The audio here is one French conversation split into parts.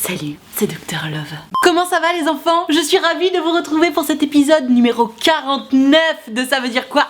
Salut, c'est Dr Love. Comment ça va les enfants? Je suis ravie de vous retrouver pour cet épisode numéro 49 de Ça veut dire quoi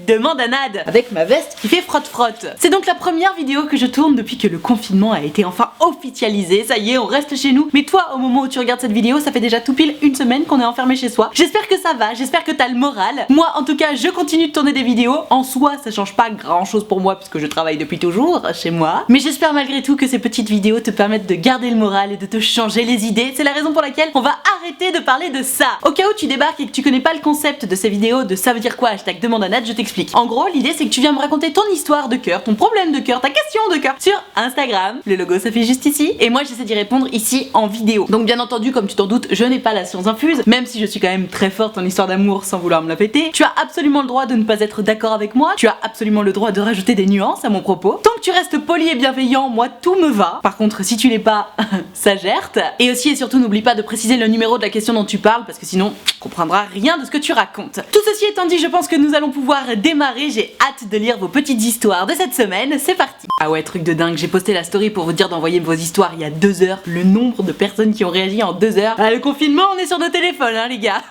Demande à Nad, avec ma veste qui fait frotte-frotte. C'est donc la première vidéo que je tourne depuis que le confinement a été enfin officialisé. Ça y est, on reste chez nous. Mais toi, au moment où tu regardes cette vidéo, ça fait déjà tout pile une semaine qu'on est enfermé chez soi. J'espère que ça va, j'espère que t'as le moral. Moi, en tout cas, je continue de tourner des vidéos. En soi, ça change pas grand chose pour moi puisque je travaille depuis toujours chez moi. Mais j'espère malgré tout que ces petites vidéos te permettent de garder le moral et de te changer les idées. C'est la raison pour laquelle on va arrêter de parler de ça. Au cas où tu débarques et que tu connais pas le concept de ces vidéos de ça veut dire quoi demande à Nad, je t'explique. En gros, l'idée c'est que tu viens me raconter ton histoire de cœur, ton problème de cœur, ta question de cœur sur Instagram. Le logo s'affiche juste ici et moi j'essaie d'y répondre ici en vidéo. Donc bien entendu, comme tu t'en doutes, je n'ai pas la science infuse, même si je suis quand même très forte en histoire d'amour sans vouloir me la péter. Tu as absolument le droit de ne pas être d'accord avec moi, tu as absolument le droit de rajouter des nuances à mon propos. Tant que tu restes poli et bienveillant, moi tout me va. Par contre, si tu l'es pas, ça gerte. Et aussi et surtout, n'oublie pas de préciser le numéro de la question dont tu parles parce que sinon, tu comprendras rien de ce que tu racontes. Tout ceci étant dit, je pense que nous allons pouvoir démarrer. J'ai hâte de lire vos petites histoires de cette semaine. C'est parti. Ah ouais, truc de dingue, j'ai posté la story pour vous dire d'envoyer vos histoires il y a 2 heures. Le nombre de personnes qui ont réagi en 2 heures. Ah, le confinement, on est sur nos téléphones, hein les gars.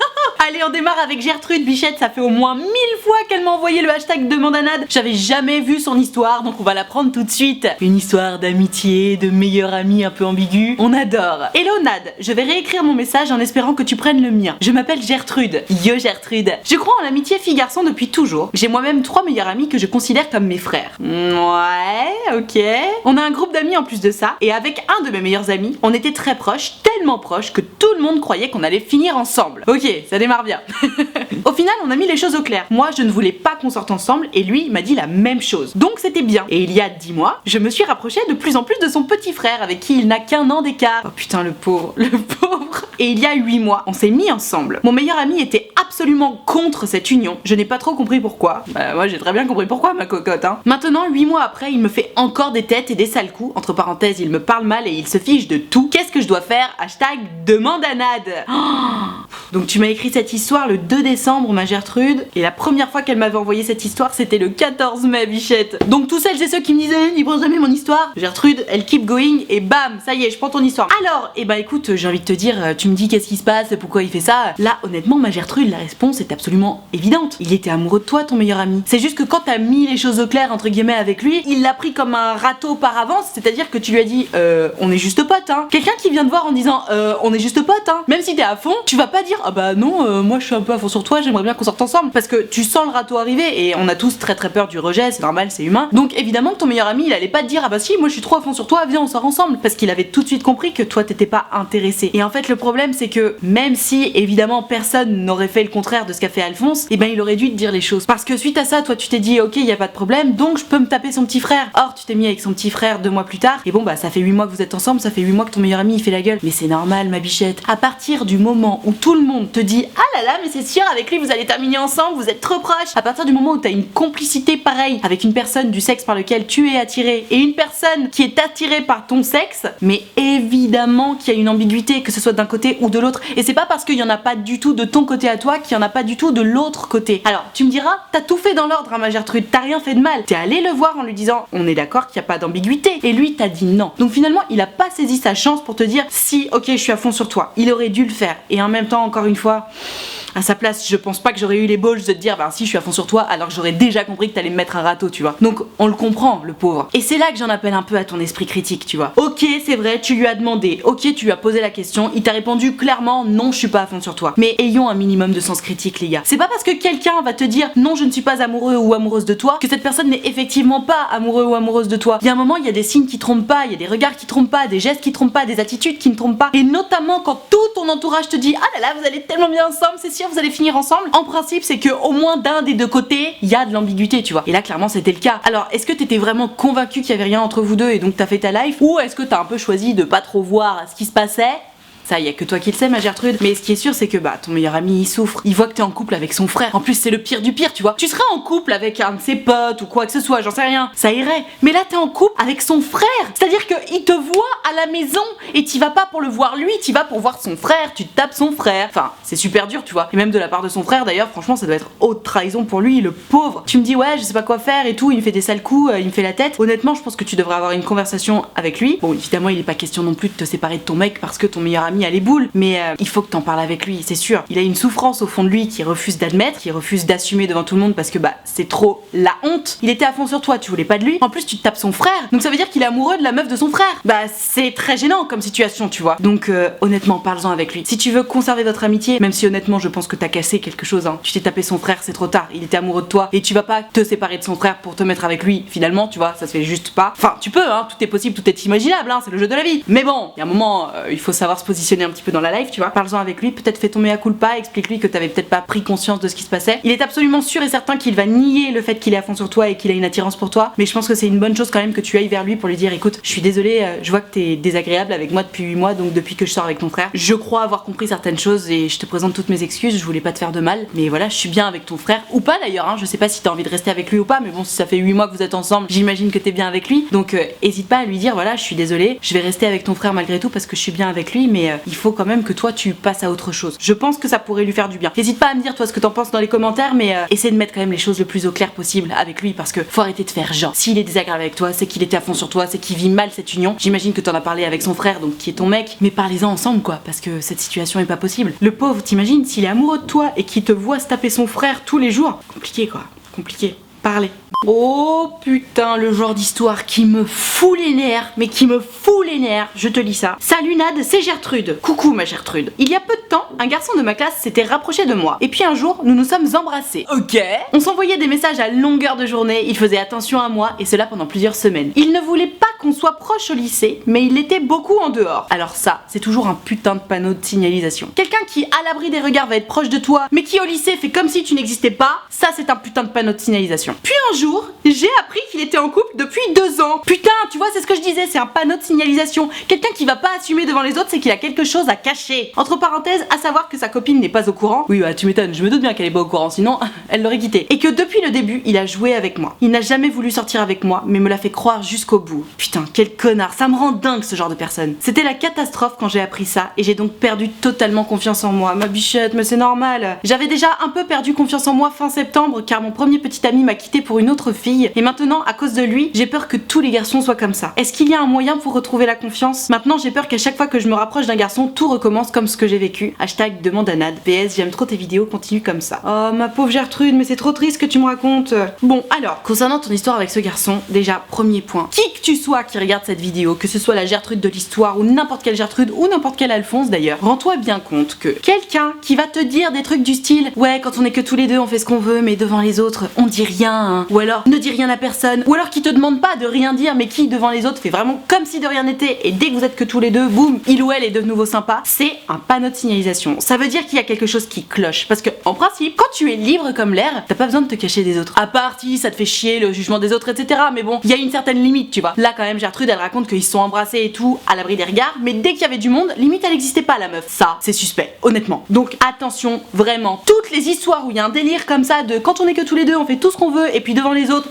Allez, on démarre avec Gertrude Bichette. Ça fait au moins 1000 fois qu'elle m'a envoyé le hashtag demande à Nad. J'avais jamais vu son histoire, donc on va la prendre tout de suite. Une histoire d'amitié, de meilleure amie un peu ambiguë. On adore. Hello Nad, je vais réécrire mon message en espérant que tu prennes le mien. Je m'appelle Gertrude. Yo Gertrude. Je crois en l'amitié fille-garçon depuis toujours. J'ai moi-même 3 meilleurs amis que je considère comme mes frères. Ouais, ok. On a un groupe d'amis en plus de ça, et avec un de mes meilleurs amis, on était très proches, tellement proches que tout le monde croyait qu'on allait finir ensemble. Ok, ça démarre bien. Au final, on a mis les choses au clair. Moi, je ne voulais pas qu'on sorte ensemble, et lui, il m'a dit la même chose. Donc c'était bien. Et il y a 10 mois, je me suis rapprochée de plus en plus de son petit frère, avec qui il n'a qu'un an d'écart. Oh putain, le pauvre, le pauvre. Et il y a 8 mois, on s'est mis ensemble. Mon meilleur ami était absolument contre cette union. Je n'ai pas trop compris pourquoi. Moi j'ai très bien compris pourquoi, ma cocotte, hein. Maintenant, 8 mois après, il me fait encore des têtes et des sales coups. Entre parenthèses, il me parle mal et il se fiche de tout. Qu'est-ce que je dois faire? Hashtag demande à Nad. Oh. Donc tu m'as écrit cette histoire le 2 décembre, ma Gertrude. Et la première fois qu'elle m'avait envoyé cette histoire, c'était le 14 mai, bichette. Donc tous celles et ceux qui me disaient, ils prennent jamais mon histoire. Gertrude, elle keep going et bam, ça y est, je prends ton histoire. Alors, écoute, j'ai envie de te dire, tu me dis qu'est-ce qui se passe, pourquoi il fait ça. Là, honnêtement, ma Gertrude, la réponse est absolument évidente. Il était amoureux de toi, ton meilleur ami. C'est juste que quand t'as mis les choses au clair, entre guillemets, avec lui, il l'a pris comme un râteau par avance, c'est-à-dire que tu lui as dit, on est juste potes, hein. Quelqu'un qui vient te voir en disant, on est juste potes, hein. Même si t'es à fond, tu vas pas dire, ah bah non, moi je suis un peu à fond sur toi, j'aimerais bien qu'on sorte ensemble. Parce que tu sens le râteau arriver et on a tous très peur du rejet, c'est normal, c'est humain. Donc évidemment que ton meilleur ami, il allait pas te dire, ah bah si, moi je suis trop à fond sur toi, viens on sort ensemble. Parce qu'il avait tout de suite compris que toi t'étais pas intéressé. Et en fait, le problème c'est que même si évidemment personne n'aurait fait le contraire de ce qu'a fait Alphonse, et ben il aurait dû te dire les choses. Parce que suite à ça, toi tu t'es dit, ok, y a pas de problème, donc je peux me taper son petit frère. Or, tu t'es mis avec son petit frère 2 mois plus tard, et bon bah ça fait 8 mois que vous êtes ensemble, ça fait 8 mois que ton meilleur ami il fait la gueule. Mais c'est normal, ma bichette. À partir du moment où tout le monde te dit, ah là là, mais c'est sûr, avec lui vous allez terminer ensemble, vous êtes trop proches. À partir du moment où t'as une complicité pareille avec une personne du sexe par lequel tu es attiré et une personne qui est attirée par ton sexe, mais évidemment qu'il y a une ambiguïté, que ce soit d'un côté ou de l'autre. Et c'est pas parce qu'il y en a pas du tout de ton côté à toi qu'il y en a pas du tout de l'autre côté. Alors, tu me diras, t'as tout fait dans l'ordre, hein, ma Gertrude, t'as rien fait de mal. T'es allé le voir en lui disant, on est d'accord qu'il y a pas d'ambiguïté. Et lui t'a dit non. Donc finalement, il a pas saisi sa chance pour te dire, si, ok, je suis à fond sur toi. Il aurait dû le faire. Et en même temps, encore une fois, à sa place, je pense pas que j'aurais eu les balls de te dire, bah si je suis à fond sur toi, alors que j'aurais déjà compris que t'allais me mettre un râteau, tu vois. Donc on le comprend, le pauvre. Et c'est là que j'en appelle un peu à ton esprit critique, tu vois. Ok, c'est vrai, tu lui as demandé, ok, tu lui as posé la question, il t'a répondu clairement, non, je suis pas à fond sur toi. Mais ayons un minimum de sens critique, les gars. C'est pas parce que quelqu'un va te dire, non, je ne suis pas amoureux ou amoureuse de toi, que cette personne n'est effectivement pas amoureux ou amoureuse de toi. Il y a un moment, il y a des signes qui trompent pas, il y a des regards qui trompent pas, des gestes qui trompent pas, des attitudes qui ne trompent pas. Et notamment quand tout ton entourage te dit, ah là là, vous allez tellement bien ensemble, c'est sûr, vous allez finir ensemble. En principe, c'est que au moins d'un des deux côtés, il y a de l'ambiguïté, tu vois. Et là, clairement, c'était le cas. Alors, est-ce que t'étais vraiment convaincu qu'il y avait rien entre vous deux et donc t'as fait ta life, ou est-ce que t'as un peu choisi de pas trop voir ce qui se passait Ça, y a que toi qui le sais, ma Gertrude. Mais ce qui est sûr, c'est que ton meilleur ami il souffre. Il voit que t'es en couple avec son frère. En plus, c'est le pire du pire, tu vois. Tu serais en couple avec un de ses potes ou quoi que ce soit, j'en sais rien. Ça irait. Mais là, t'es en couple avec son frère. C'est-à-dire qu'il te voit à la maison et t'y vas pas pour le voir lui, t'y vas pour voir son frère. Tu tapes son frère. Enfin, c'est super dur, tu vois. Et même de la part de son frère, d'ailleurs, franchement, ça doit être haute trahison pour lui, le pauvre. Tu me dis, ouais, je sais pas quoi faire et tout. Il me fait des sales coups, il me fait la tête. Honnêtement, je pense que tu devrais avoir une conversation avec lui. Bon, évidemment, il est pas question non plus de te séparer de ton mec parce que ton meilleur ami a les boules. Mais il faut que t'en parles avec lui, c'est sûr. Il a une souffrance au fond de lui qu'il refuse d'admettre, qu'il refuse d'assumer devant tout le monde parce que c'est trop la honte. Il était à fond sur toi, tu voulais pas de lui. En plus, tu te tapes son frère. Donc ça veut dire qu'il est amoureux de la meuf de son frère. C'est très gênant comme situation, tu vois. Donc honnêtement, parle-en avec lui. Si tu veux conserver votre amitié, même si honnêtement, je pense que t'as cassé quelque chose, hein. Tu t'es tapé son frère, c'est trop tard. Il était amoureux de toi et tu vas pas te séparer de son frère pour te mettre avec lui. Finalement, tu vois, ça se fait juste pas. Enfin, tu peux, hein. Tout est possible, tout est imaginable, hein. C'est le jeu de la vie. Mais bon, il y a un moment, il faut savoir se positionner un petit peu dans la life, tu vois. Parle-en avec lui, peut-être fais ton mea culpa, explique-lui que t'avais peut-être pas pris conscience de ce qui se passait. Il est absolument sûr et certain qu'il va nier le fait qu'il est à fond sur toi et qu'il a une attirance pour toi, mais je pense que c'est une bonne chose quand même que tu ailles vers lui pour lui dire écoute, je suis désolée, je vois que t'es désagréable avec moi depuis 8 mois, donc depuis que je sors avec ton frère, je crois avoir compris certaines choses et je te présente toutes mes excuses, je voulais pas te faire de mal, mais voilà, je suis bien avec ton frère, ou pas d'ailleurs, hein, je sais pas si t'as envie de rester avec lui ou pas, mais bon, si ça fait 8 mois que vous êtes ensemble, j'imagine que t'es bien avec lui, donc hésite pas à lui dire voilà, je suis désolée, je vais rester avec ton frère malgré tout parce que je suis bien avec lui, mais il faut quand même que toi tu passes à autre chose. Je pense que ça pourrait lui faire du bien. N'hésite pas à me dire toi ce que t'en penses dans les commentaires, mais essaie de mettre quand même les choses le plus au clair possible avec lui parce que faut arrêter de faire genre. S'il est désagréable avec toi, c'est qu'il était à fond sur toi, c'est qu'il vit mal cette union. J'imagine que t'en as parlé avec son frère, donc qui est ton mec, mais parlez-en ensemble quoi, parce que cette situation est pas possible. Le pauvre, t'imagines, s'il est amoureux de toi et qu'il te voit se taper son frère tous les jours, compliqué quoi, compliqué. Parlez. Oh putain, le genre d'histoire qui me fout les nerfs, mais qui me fout les nerfs, je te lis ça. Salut Nad, c'est Gertrude. Coucou ma Gertrude. Il y a peu de temps, un garçon de ma classe s'était rapproché de moi. Et puis un jour, nous nous sommes embrassés. Ok. On s'envoyait des messages à longueur de journée, il faisait attention à moi, et cela pendant plusieurs semaines. Il ne voulait pas qu'on soit proche au lycée, mais il l'était beaucoup en dehors. Alors ça, c'est toujours un putain de panneau de signalisation. Quelqu'un qui, à l'abri des regards, va être proche de toi, mais qui au lycée fait comme si tu n'existais pas, ça c'est un putain de panneau de signalisation. Puis un jour, j'ai appris qu'il était en couple depuis 2 ans. Putain, tu vois, c'est ce que je disais, c'est un panneau de signalisation. Quelqu'un qui va pas assumer devant les autres, c'est qu'il a quelque chose à cacher. Entre parenthèses, à savoir que sa copine n'est pas au courant. Oui, tu m'étonnes, je me doute bien qu'elle est pas au courant, sinon elle l'aurait quitté. Et que depuis le début, il a joué avec moi. Il n'a jamais voulu sortir avec moi, mais me l'a fait croire jusqu'au bout. Putain, quel connard, ça me rend dingue ce genre de personne. C'était la catastrophe quand j'ai appris ça, et j'ai donc perdu totalement confiance en moi. Ma bichette, mais c'est normal. J'avais déjà un peu perdu confiance en moi fin septembre, car mon premier petit ami m'a quitté pour une autre fille, et maintenant, à cause de lui, j'ai peur que tous les garçons soient comme ça. Est-ce qu'il y a un moyen pour retrouver la confiance? Maintenant, j'ai peur qu'à chaque fois que je me rapproche d'un garçon, tout recommence comme ce que j'ai vécu. Hashtag demande à Nad. PS, j'aime trop tes vidéos, continue comme ça. Oh, ma pauvre Gertrude, mais c'est trop triste que tu me racontes. Bon, alors, concernant ton histoire avec ce garçon, déjà, premier point. Qui que tu sois qui regarde cette vidéo, que ce soit la Gertrude de l'histoire, ou n'importe quelle Gertrude, ou n'importe quel Alphonse d'ailleurs, rends-toi bien compte que quelqu'un qui va te dire des trucs du style ouais, quand on est que tous les deux, on fait ce qu'on veut, mais devant les autres, on dit rien, hein. Ou alors, ne dis rien à personne, ou alors qui te demande pas de rien dire, mais qui devant les autres fait vraiment comme si de rien n'était, et dès que vous êtes que tous les deux, boum, il ou elle est de nouveau sympa, c'est un panneau de signalisation. Ça veut dire qu'il y a quelque chose qui cloche, parce que en principe, quand tu es libre comme l'air, t'as pas besoin de te cacher des autres. À part si ça te fait chier le jugement des autres, etc. Mais bon, il y a une certaine limite, tu vois. Là quand même, Gertrude, elle raconte qu'ils se sont embrassés et tout, à l'abri des regards, mais dès qu'il y avait du monde, limite elle existait pas la meuf. Ça, c'est suspect, honnêtement. Donc attention, vraiment, toutes les histoires où il y a un délire comme ça de quand on est que tous les deux, on fait tout ce qu'on veut, et puis devant les autres,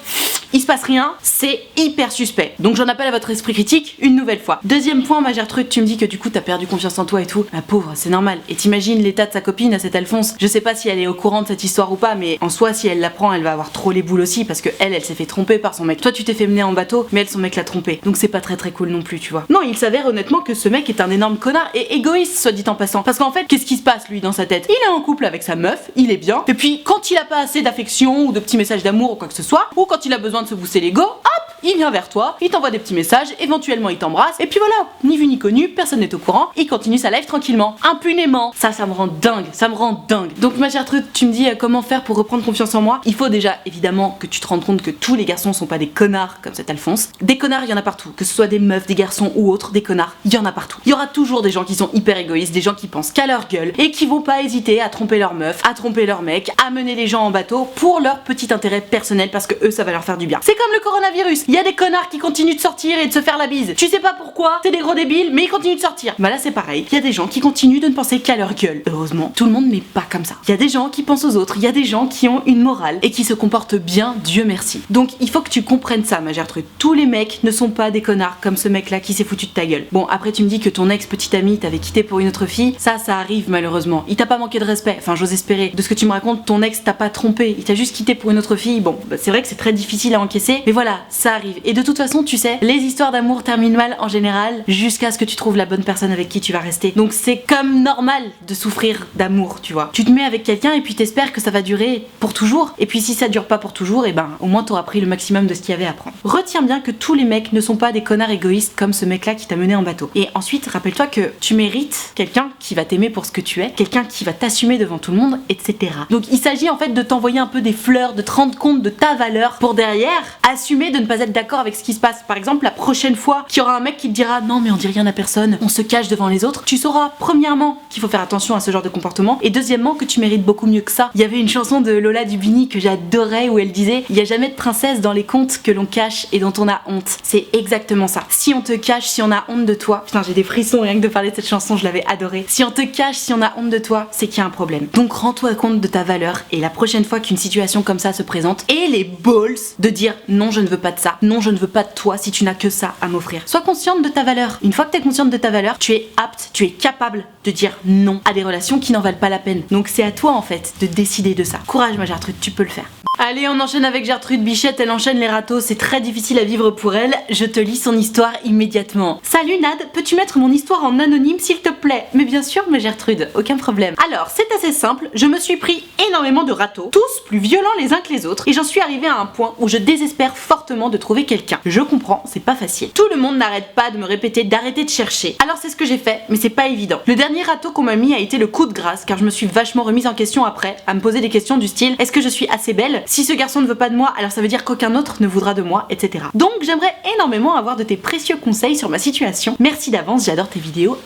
il se passe rien, c'est hyper suspect. Donc j'en appelle à votre esprit critique une nouvelle fois. Deuxième point, ma Gertrude, tu me dis que du coup t'as perdu confiance en toi et tout. La pauvre, c'est normal. Et t'imagines l'état de sa copine à cet Alphonse. Je sais pas si elle est au courant de cette histoire ou pas, mais en soi, si elle l'apprend, elle va avoir trop les boules aussi parce que elle s'est fait tromper par son mec. Toi, tu t'es fait mener en bateau, mais elle, son mec l'a trompé. Donc c'est pas très cool non plus, tu vois. Non, il s'avère honnêtement que ce mec est un énorme connard et égoïste, soit dit en passant. Parce qu'en fait, qu'est-ce qui se passe lui dans sa tête? Il est en couple avec sa meuf, il est bien. Et puis quand il a pas assez d'affection ou de petits messages d'amour ou quoi que ce soit, ou quand il a besoin de se booster l'ego, hop, il vient vers toi, il t'envoie des petits messages, éventuellement il t'embrasse, et puis voilà, ni vu ni connu, personne n'est au courant, il continue sa life tranquillement, impunément. Ça me rend dingue, ça me rend dingue. Donc ma Gertrude, tu me dis comment faire pour reprendre confiance en moi? Il faut déjà évidemment que tu te rendes compte que tous les garçons sont pas des connards comme cet Alphonse. Des connards, il y en a partout, que ce soit des meufs, des garçons ou autres, des connards, il y en a partout. Il y aura toujours des gens qui sont hyper égoïstes, des gens qui pensent qu'à leur gueule et qui vont pas hésiter à tromper leur meuf, à tromper leur mec, à mener les gens en bateau pour leur petit intérêt personnel parce que eux ça va leur faire du bien. C'est comme le coronavirus. Il y a des connards qui continuent de sortir et de se faire la bise. Tu sais pas pourquoi, c'est des gros débiles, mais ils continuent de sortir. Bah là c'est pareil, il y a des gens qui continuent de ne penser qu'à leur gueule. Heureusement, tout le monde n'est pas comme ça. Il y a des gens qui pensent aux autres, il y a des gens qui ont une morale et qui se comportent bien, Dieu merci. Donc il faut que tu comprennes ça, ma Gertrude. Tous les mecs ne sont pas des connards comme ce mec là qui s'est foutu de ta gueule. Bon, après tu me dis que ton ex-petite amie t'avait quitté pour une autre fille, ça arrive malheureusement. Il t'a pas manqué de respect, enfin j'ose espérer. De ce que tu me racontes, ton ex t'a pas trompé, il t'a juste quitté pour une autre fille. Bon, bah, c'est vrai que c'est très difficile à encaisser, mais voilà, ça arrive. Et de toute façon, tu sais, les histoires d'amour terminent mal en général jusqu'à ce que tu trouves la bonne personne avec qui tu vas rester. Donc c'est comme normal de souffrir d'amour, tu vois. Tu te mets avec quelqu'un et puis t'espères que ça va durer pour toujours. Et puis si ça dure pas pour toujours, et ben au moins t'auras pris le maximum de ce qu'il y avait à prendre. Retiens bien que tous les mecs ne sont pas des connards égoïstes comme ce mec là qui t'a mené en bateau. Et ensuite, rappelle-toi que tu mérites quelqu'un qui va t'aimer pour ce que tu es, quelqu'un qui va t'assumer devant tout le monde, etc. Donc il s'agit en fait de t'envoyer un peu des fleurs, de te rendre compte de ta valeur pour derrière assumer de ne pas être d'accord avec ce qui se passe. Par exemple, la prochaine fois qu'il y aura un mec qui te dira non mais on dit rien à personne, on se cache devant les autres, tu sauras premièrement qu'il faut faire attention à ce genre de comportement et deuxièmement que tu mérites beaucoup mieux que ça. Il y avait une chanson de Lola Dubini que j'adorais où elle disait il y a jamais de princesse dans les contes que l'on cache et dont on a honte. C'est exactement ça. Si on te cache, si on a honte de toi, putain j'ai des frissons rien que de parler de cette chanson, je l'avais adorée. Si on te cache, si on a honte de toi, c'est qu'il y a un problème. Donc rends-toi compte de ta valeur et la prochaine fois qu'une situation comme ça se présente, et les balls de dire non je ne veux pas de ça, non je ne veux pas de toi si tu n'as que ça à m'offrir. Sois consciente de ta valeur. Une fois que tu es consciente de ta valeur, tu es apte, tu es capable de dire non à des relations qui n'en valent pas la peine. Donc c'est à toi en fait de décider de ça. Courage ma Gertrude, tu peux le faire. Allez, on enchaîne avec Gertrude Bichette, elle enchaîne les râteaux, c'est très difficile à vivre pour elle, je te lis son histoire immédiatement. Salut Nad, peux-tu mettre mon histoire en anonyme s'il te plaît? Mais bien sûr ma Gertrude, aucun problème. Alors, c'est assez simple, je me suis pris énormément de râteaux, tous plus violents les uns que les autres, et j'en suis arrivée à un point où je désespère fortement de trouver quelqu'un. Je comprends, c'est pas facile. Tout le monde n'arrête pas de me répéter d'arrêter de chercher. Alors c'est ce que j'ai fait, mais c'est pas évident. Le dernier râteau qu'on m'a mis a été le coup de grâce, car je me suis vachement remise en question après, à me poser des questions du style, est-ce que je suis assez belle? Si ce garçon ne veut pas de moi, alors ça veut dire qu'aucun autre ne voudra de moi, etc. Donc j'aimerais énormément avoir de tes précieux conseils sur ma situation. Merci d'avance, j'adore tes vidéos.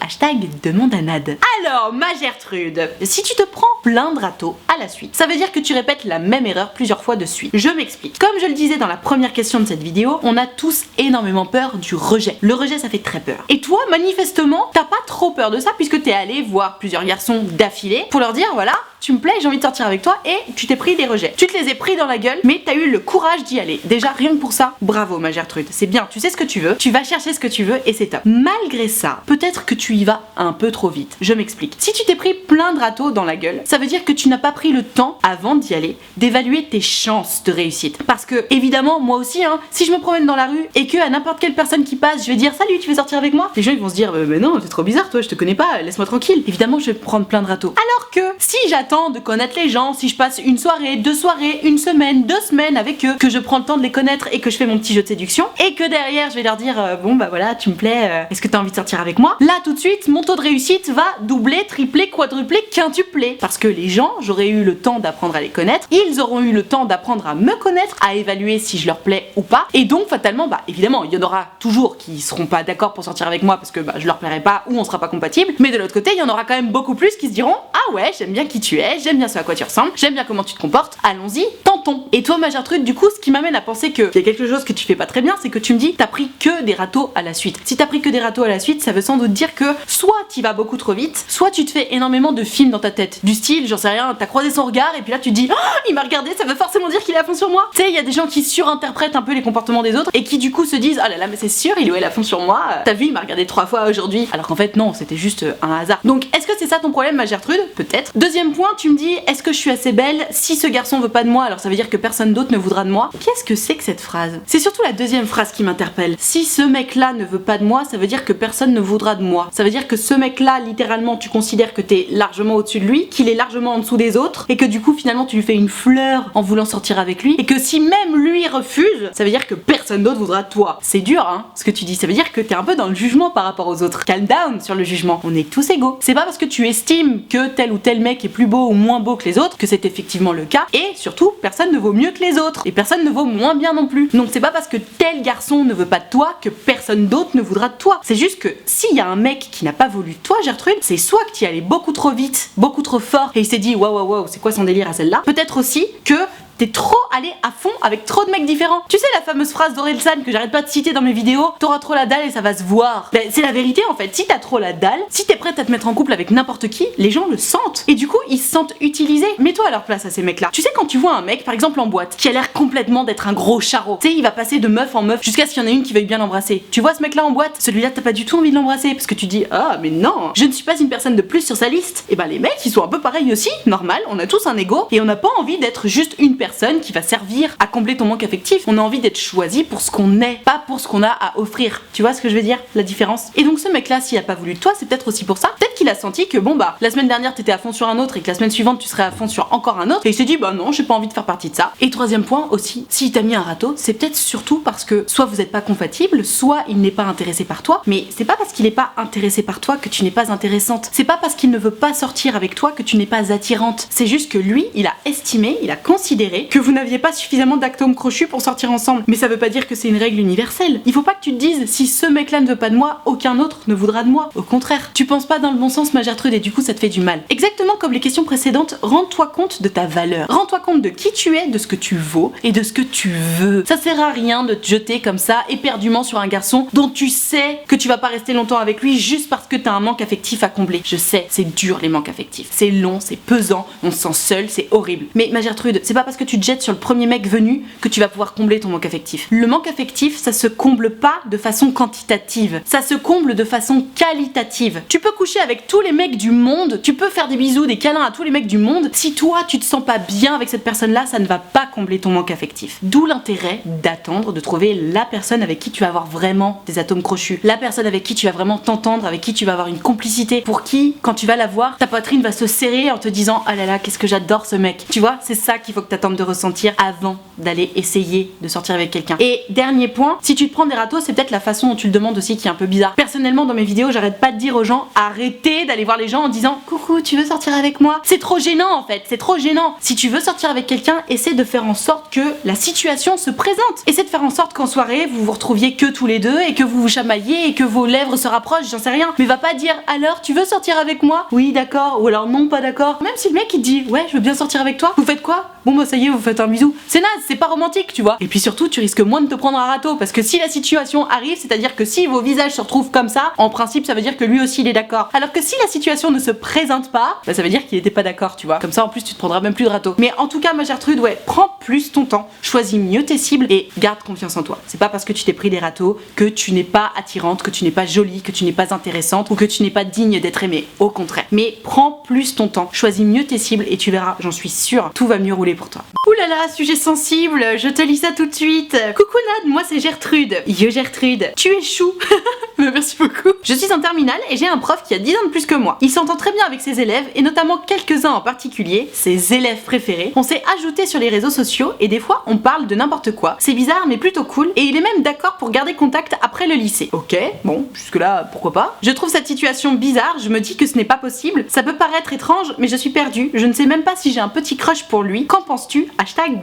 Demande à Nad. Alors, ma Gertrude, si tu te prends plein de râteaux à la suite, ça veut dire que tu répètes la même erreur plusieurs fois de suite. Je m'explique. Comme je le disais dans la première question de cette vidéo, on a tous énormément peur du rejet. Le rejet, ça fait très peur. Et toi, manifestement, t'as pas trop peur de ça puisque t'es allé voir plusieurs garçons d'affilée pour leur dire voilà, tu me plais, j'ai envie de sortir avec toi, et tu t'es pris des rejets. Tu te les ai pris dans la gueule, mais t'as eu le courage d'y aller. Déjà, rien que pour ça, bravo ma Gertrude. C'est bien, tu sais ce que tu veux, tu vas chercher ce que tu veux et c'est top. Malgré ça, peut-être que tu y vas un peu trop vite. Je m'explique. Si tu t'es pris plein de râteaux dans la gueule, ça veut dire que tu n'as pas pris le temps, avant d'y aller, d'évaluer tes chances de réussite. Parce que, évidemment, moi aussi, si je me promène dans la rue et que à n'importe quelle personne qui passe, je vais dire salut, tu veux sortir avec moi? Les gens ils vont se dire mais non, c'est trop bizarre, toi, je te connais pas, laisse-moi tranquille. Évidemment, je vais prendre plein de râteaux. Alors que si j'attends de connaître les gens, si je passe une soirée, 2 soirées, 1 semaine, 2 semaines avec eux, que je prends le temps de les connaître et que je fais mon petit jeu de séduction, et que derrière je vais leur dire bon bah voilà, tu me plais, est-ce que t'as envie de sortir avec moi? Là tout de suite, mon taux de réussite va doubler, tripler, quadrupler, quintupler. Parce que les gens, j'aurais eu le temps d'apprendre à les connaître, ils auront eu le temps d'apprendre à me connaître, à évaluer si je leur plais ou pas, et donc fatalement, bah évidemment, il y en aura toujours qui seront pas d'accord pour sortir avec moi parce que bah je leur plairai pas ou on sera pas compatible, mais de l'autre côté, il y en aura quand même beaucoup plus qui se diront ah ouais, j'aime bien qui tu es, j'aime bien ce à quoi tu ressembles, j'aime bien comment tu te comportes, allons-y, tentons. Et toi ma Gertrude, du coup, ce qui m'amène à penser qu'il y a quelque chose que tu fais pas très bien, c'est que tu me dis t'as pris que des râteaux à la suite. Si t'as pris que des râteaux à la suite, ça veut sans doute dire que soit t'y vas beaucoup trop vite, soit tu te fais énormément de films dans ta tête. Du style, j'en sais rien, t'as croisé son regard et puis là tu te dis oh, il m'a regardé, ça veut forcément dire qu'il est à fond sur moi. Tu sais, il y a des gens qui surinterprètent un peu les comportements des autres et qui du coup se disent oh là là, mais c'est sûr, il est à fond sur moi, t'as vu, il m'a regardé 3 fois aujourd'hui. Alors qu'en fait non, c'était juste un hasard. Donc est-ce que c'est ça ton problème ma Gertrude? Peut-être. Deuxième point, tu me dis est-ce que je suis assez belle? Si ce garçon veut pas de moi, alors ça veut dire que personne d'autre ne voudra de moi. Qu'est-ce que c'est que cette phrase? C'est surtout la deuxième phrase qui m'interpelle. Si ce mec-là ne veut pas de moi, ça veut dire que personne ne voudra de moi. Ça veut dire que ce mec-là, littéralement, tu considères que t'es largement au-dessus de lui, qu'il est largement en dessous des autres, et que du coup, finalement, tu lui fais une fleur en voulant sortir avec lui, et que si même lui refuse, ça veut dire que personne d'autre voudra de toi. C'est dur, ce que tu dis. Ça veut dire que t'es un peu dans le jugement par rapport aux autres. Calm down sur le jugement. On est tous égaux. C'est pas parce que tu estimes que tel ou tel mec est plus beau ou moins beau que les autres que c'est effectivement le cas, et surtout, personne ne vaut mieux que les autres, et personne ne vaut moins bien non plus. Donc c'est pas parce que tel garçon ne veut pas de toi que personne d'autre ne voudra de toi. C'est juste que s'il y a un mec qui n'a pas voulu de toi, Gertrude, c'est soit que tu y allais beaucoup trop vite, beaucoup trop fort, et il s'est dit waouh waouh waouh, c'est quoi son délire à celle-là. Peut-être aussi que T'es trop allé à fond avec trop de mecs différents. Tu sais la fameuse phrase d'Orelsan que j'arrête pas de citer dans mes vidéos, t'auras trop la dalle et ça va se voir. Ben, c'est la vérité en fait, si t'as trop la dalle, si t'es prête à te mettre en couple avec n'importe qui, les gens le sentent. Et du coup, ils se sentent utilisés. Mets-toi à leur place à ces mecs-là. Tu sais quand tu vois un mec, par exemple en boîte, qui a l'air complètement d'être un gros charreau, tu sais, il va passer de meuf en meuf jusqu'à ce qu'il y en ait une qui veuille bien l'embrasser. Tu vois ce mec-là en boîte, celui-là t'as pas du tout envie de l'embrasser parce que tu dis ah mais non, je ne suis pas une personne de plus sur sa liste. Et ben les mecs ils sont un peu pareils aussi, normal, on a tous un ego et on n'a pas envie d'être juste une personne qui va servir à combler ton manque affectif. On a envie d'être choisi pour ce qu'on est, pas pour ce qu'on a à offrir. Tu vois ce que je veux dire, la différence? Et donc ce mec-là, s'il a pas voulu de toi, c'est peut-être aussi pour ça. Peut-être qu'il a senti que bon bah la semaine dernière t'étais à fond sur un autre et que la semaine suivante tu serais à fond sur encore un autre et il s'est dit bah non, j'ai pas envie de faire partie de ça. Et troisième point aussi, s'il t'a mis un râteau, c'est peut-être surtout parce que soit vous êtes pas compatible, soit il n'est pas intéressé par toi. Mais c'est pas parce qu'il est pas intéressé par toi que tu n'es pas intéressante. C'est pas parce qu'il ne veut pas sortir avec toi que tu n'es pas attirante. C'est juste que lui, il a estimé, il a considéré que vous n'aviez pas suffisamment d'atomes crochus pour sortir ensemble. Mais ça veut pas dire que c'est une règle universelle. Il faut pas que tu te dises si ce mec-là ne veut pas de moi, aucun autre ne voudra de moi. Au contraire, tu penses pas dans le bon sens, ma Gertrude, et du coup ça te fait du mal. Exactement comme les questions précédentes, rends-toi compte de ta valeur. Rends-toi compte de qui tu es, de ce que tu vaux et de ce que tu veux. Ça sert à rien de te jeter comme ça éperdument sur un garçon dont tu sais que tu vas pas rester longtemps avec lui juste parce que t'as un manque affectif à combler. Je sais, c'est dur les manques affectifs. C'est long, c'est pesant, on se sent seul, c'est horrible. Mais ma Gertrude, c'est pas parce que tu te jettes sur le premier mec venu que tu vas pouvoir combler ton manque affectif. Le manque affectif, ça se comble pas de façon quantitative. Ça se comble de façon qualitative. Tu peux coucher avec tous les mecs du monde, tu peux faire des bisous, des câlins à tous les mecs du monde. Si toi, tu te sens pas bien avec cette personne-là, ça ne va pas combler ton manque affectif. D'où l'intérêt d'attendre de trouver la personne avec qui tu vas avoir vraiment des atomes crochus. La personne avec qui tu vas vraiment t'entendre, avec qui tu vas avoir une complicité, pour qui, quand tu vas la voir, ta poitrine va se serrer en te disant ah là là, qu'est-ce que j'adore ce mec. Tu vois, c'est ça qu'il faut que t'attendes de ressentir avant d'aller essayer de sortir avec quelqu'un. Et dernier point, si tu te prends des râteaux, c'est peut-être la façon dont tu le demandes aussi qui est un peu bizarre. Personnellement, dans mes vidéos, j'arrête pas de dire aux gens arrêtez d'aller voir les gens en disant coucou, tu veux sortir avec moi? C'est trop gênant en fait, c'est trop gênant. Si tu veux sortir avec quelqu'un, essaie de faire en sorte que la situation se présente. Essaie de faire en sorte qu'en soirée, vous vous retrouviez que tous les deux et que vous vous chamailliez et que vos lèvres se rapprochent, j'en sais rien. Mais va pas dire alors tu veux sortir avec moi? Oui, d'accord, ou alors non, pas d'accord. Même si le mec il te dit ouais, je veux bien sortir avec toi, vous faites quoi? Bon bah ça y est, vous faites un bisou. C'est naze, c'est pas romantique, tu vois. Et puis surtout, tu risques moins de te prendre un râteau parce que si la situation arrive, c'est-à-dire que si vos visages se retrouvent comme ça, en principe ça veut dire que lui aussi il est d'accord. Alors que si la situation ne se présente pas, bah ça veut dire qu'il était pas d'accord, tu vois. Comme ça en plus tu te prendras même plus de râteau. Mais en tout cas ma Gertrude, ouais, prends plus ton temps, choisis mieux tes cibles et garde confiance en toi. C'est pas parce que tu t'es pris des râteaux que tu n'es pas attirante, que tu n'es pas jolie, que tu n'es pas intéressante ou que tu n'es pas digne d'être aimée. Au contraire. Mais prends plus ton temps, choisis mieux tes cibles et tu verras, j'en suis sûre, tout va mieux rouler pour toi. Oulala, sujet sensible, je te lis ça tout de suite. Coucou Nad, moi c'est Gertrude. Yo Gertrude, tu es chou. Merci beaucoup. Je suis en terminale et j'ai un prof qui a 10 ans de plus que moi. Il s'entend très bien avec ses élèves et notamment quelques-uns en particulier, ses élèves préférés. On s'est ajouté sur les réseaux sociaux et des fois on parle de n'importe quoi. C'est bizarre mais plutôt cool et il est même d'accord pour garder contact après le lycée. Ok, bon, jusque là pourquoi pas. Je trouve cette situation bizarre, je me dis que ce n'est pas possible. Ça peut paraître étrange mais je suis perdue. Je ne sais même pas si j'ai un petit crush pour lui. Qu'en penses-tu?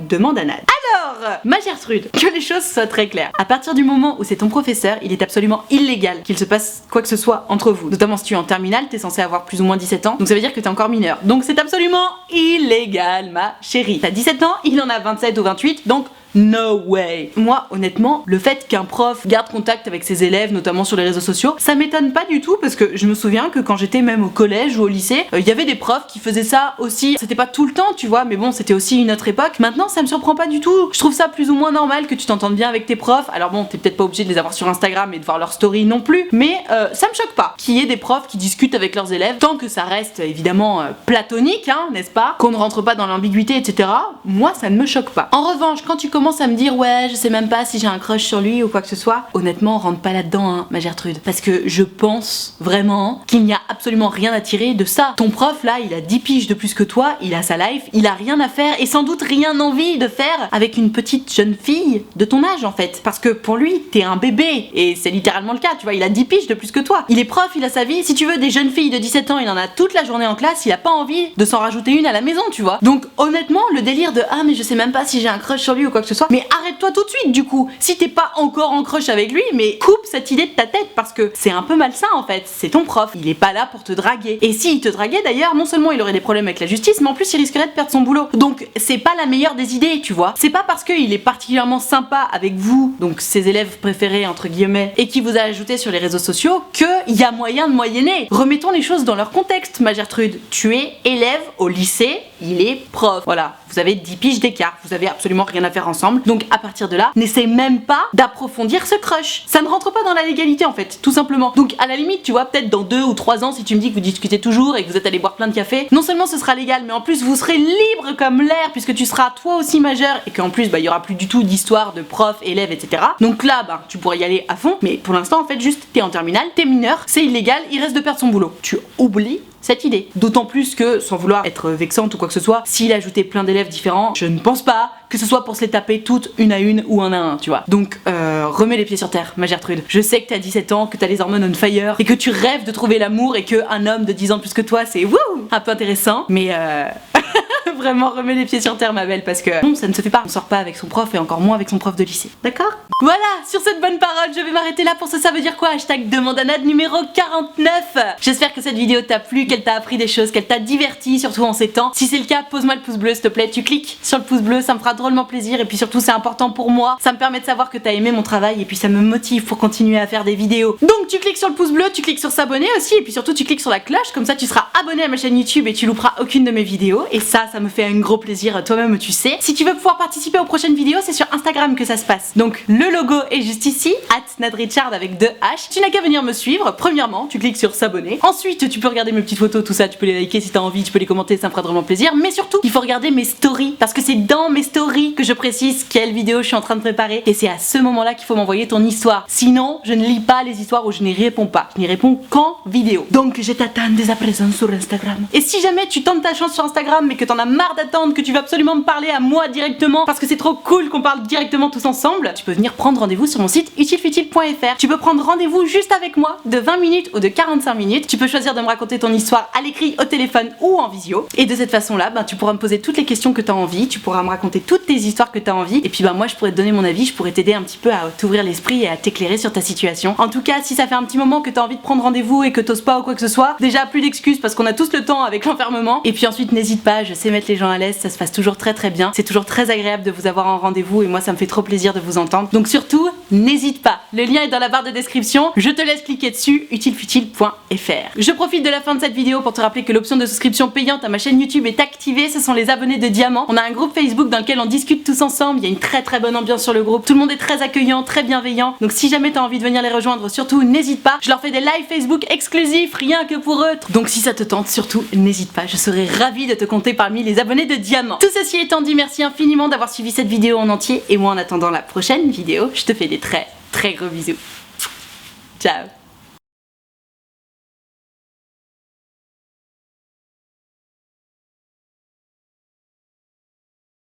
Demande à Nad. Alors, ma Gertrude, que les choses soient très claires. À partir du moment où c'est ton professeur, il est absolument illégal qu'il se passe quoi que ce soit entre vous. Notamment si tu es en terminale, t'es censé avoir plus ou moins 17 ans, donc ça veut dire que t'es encore mineur. Donc c'est absolument illégal, ma chérie. T'as 17 ans, il en a 27 ou 28, donc no way. Moi, honnêtement, le fait qu'un prof garde contact avec ses élèves, notamment sur les réseaux sociaux, ça m'étonne pas du tout parce que je me souviens que quand j'étais même au collège ou au lycée, il y avait des profs qui faisaient ça aussi. C'était pas tout le temps, tu vois, mais bon, c'était aussi une autre époque. Maintenant, ça me surprend pas du tout. Je trouve ça plus ou moins normal que tu t'entendes bien avec tes profs. Alors bon, t'es peut-être pas obligé de les avoir sur Instagram et de voir leurs stories non plus, mais ça me choque pas qu'il y ait des profs qui discutent avec leurs élèves, tant que ça reste évidemment platonique, hein, n'est-ce pas? Qu'on ne rentre pas dans l'ambiguïté, etc. Moi, ça ne me choque pas. En revanche, quand tu commences à me dire ouais, je sais même pas si j'ai un crush sur lui ou quoi que ce soit, honnêtement, rentre pas là-dedans, hein, ma Gertrude. Parce que je pense vraiment qu'il n'y a absolument rien à tirer de ça. Ton prof là, il a 10 piges de plus que toi, il a sa life, il a rien à faire et sans doute rien envie de faire avec une petite jeune fille de ton âge en fait. Parce que pour lui, t'es un bébé et c'est littéralement le cas, tu vois, il a 10 piges de plus que toi. Il est prof, il a sa vie. Si tu veux des jeunes filles de 17 ans, il en a toute la journée en classe, il a pas envie de s'en rajouter une à la maison, tu vois. Donc honnêtement, le délire de ah mais je sais même pas si j'ai un crush sur lui ou quoi que ce ce soit. Mais arrête-toi tout de suite du coup. Si t'es pas encore en crush avec lui, mais coupe cette idée de ta tête parce que c'est un peu malsain en fait. C'est ton prof. Il est pas là pour te draguer. Et s'il te draguait d'ailleurs, non seulement il aurait des problèmes avec la justice, mais en plus il risquerait de perdre son boulot. Donc c'est pas la meilleure des idées, tu vois. C'est pas parce qu'il est particulièrement sympa avec vous, donc ses élèves préférés entre guillemets, et qui vous a ajouté sur les réseaux sociaux, qu'il y a moyen de moyenner. Remettons les choses dans leur contexte, ma Gertrude. Tu es élève au lycée, il est prof. Voilà, vous avez 10 piges d'écart, vous avez absolument rien à faire ensemble. Donc à partir de là, n'essaie même pas d'approfondir ce crush. Ça ne rentre pas dans la légalité en fait, tout simplement. Donc à la limite, tu vois, peut-être dans 2 ou 3 ans, si tu me dis que vous discutez toujours et que vous êtes allé boire plein de café, non seulement ce sera légal, mais en plus vous serez libre comme l'air puisque tu seras toi aussi majeur et qu'en plus il y aura plus du tout d'histoire de prof, élève, etc. Donc là, tu pourrais y aller à fond, mais pour l'instant en fait juste t'es en terminale, t'es mineur, c'est illégal, il reste de perdre son boulot. Tu oublies cette idée. D'autant plus que, sans vouloir être vexante ou quoi que ce soit, s'il ajoutait plein d'élèves différents, je ne pense pas que ce soit pour se les taper toutes une à une ou un à un, tu vois. Donc, remets les pieds sur terre, ma Gertrude. Je sais que t'as 17 ans, que t'as les hormones on fire, et que tu rêves de trouver l'amour et qu'un homme de 10 ans de plus que toi, c'est wouh, un peu intéressant, mais vraiment remets les pieds sur terre, ma belle, parce que non, ça ne se fait pas. On sort pas avec son prof et encore moins avec son prof de lycée. D'accord? Voilà, sur cette bonne parole, je vais m'arrêter là pour ce Ça veut dire quoi hashtag Demande à Nad numéro 49. J'espère que cette vidéo t'a plu, qu'elle t'a appris des choses, qu'elle t'a diverti, surtout en ces temps. Si c'est le cas, pose-moi le pouce bleu, s'il te plaît. Tu cliques sur le pouce bleu, ça me fera drôlement plaisir. Et puis surtout, c'est important pour moi. Ça me permet de savoir que t'as aimé mon travail et puis ça me motive pour continuer à faire des vidéos. Donc tu cliques sur le pouce bleu, tu cliques sur s'abonner aussi. Et puis surtout, tu cliques sur la cloche. Comme ça, tu seras abonné à ma chaîne YouTube et tu louperas aucune de mes vidéos. Et ça me fait un gros plaisir, toi-même tu sais. Si tu veux pouvoir participer aux prochaines vidéos, c'est sur Instagram que ça se passe. Donc le logo est juste ici, @nadrichard avec 2 H. Tu n'as qu'à venir me suivre. Premièrement, tu cliques sur s'abonner. Ensuite, tu peux regarder mes petites photos, tout ça, tu peux les liker si t'as envie, tu peux les commenter, ça me fera vraiment plaisir. Mais surtout, il faut regarder mes stories parce que c'est dans mes stories que je précise quelle vidéo je suis en train de préparer et c'est à ce moment-là qu'il faut m'envoyer ton histoire. Sinon, je ne lis pas les histoires ou je n'y réponds pas. Je n'y réponds qu'en vidéo. Donc je t'attends dès à présent sur Instagram. Et si jamais tu tentes ta chance sur Instagram mais que t'en as marre d'attendre, que tu veux absolument me parler à moi directement parce que c'est trop cool qu'on parle directement tous ensemble, tu peux venir prendre rendez-vous sur mon site utilefutile.fr. Tu peux prendre rendez-vous juste avec moi de 20 minutes ou de 45 minutes. Tu peux choisir de me raconter ton histoire à l'écrit, au téléphone ou en visio. Et de cette façon-là, tu pourras me poser toutes les questions que tu as envie, tu pourras me raconter toutes tes histoires que tu as envie. Et puis moi je pourrais te donner mon avis, je pourrais t'aider un petit peu à t'ouvrir l'esprit et à t'éclairer sur ta situation. En tout cas, si ça fait un petit moment que tu as envie de prendre rendez-vous et que t'oses pas ou quoi que ce soit, déjà plus d'excuses parce qu'on a tous le temps avec l'enfermement. Et puis ensuite n'hésite pas, je sais mettre les gens à l'aise, ça se passe toujours très bien. C'est toujours très agréable de vous avoir en rendez-vous et moi ça me fait trop plaisir de vous entendre. Donc surtout, n'hésite pas. Le lien est dans la barre de description. Je te laisse cliquer dessus, utilefutile.fr. Je profite de la fin de cette vidéo pour te rappeler que l'option de souscription payante à ma chaîne YouTube est activée. Ce sont les abonnés de Diamant. On a un groupe Facebook dans lequel on discute tous ensemble. Il y a une très bonne ambiance sur le groupe. Tout le monde est très accueillant, très bienveillant. Donc si jamais t'as envie de venir les rejoindre, surtout n'hésite pas. Je leur fais des lives Facebook exclusifs, rien que pour eux. Donc si ça te tente, surtout n'hésite pas. Je serai ravie de te compter parmi les abonnés de Diamant. Tout ceci étant dit, merci infiniment d'avoir suivi cette vidéo en entier. Et moi en attendant la prochaine vidéo, je te fais des très gros bisous. Ciao.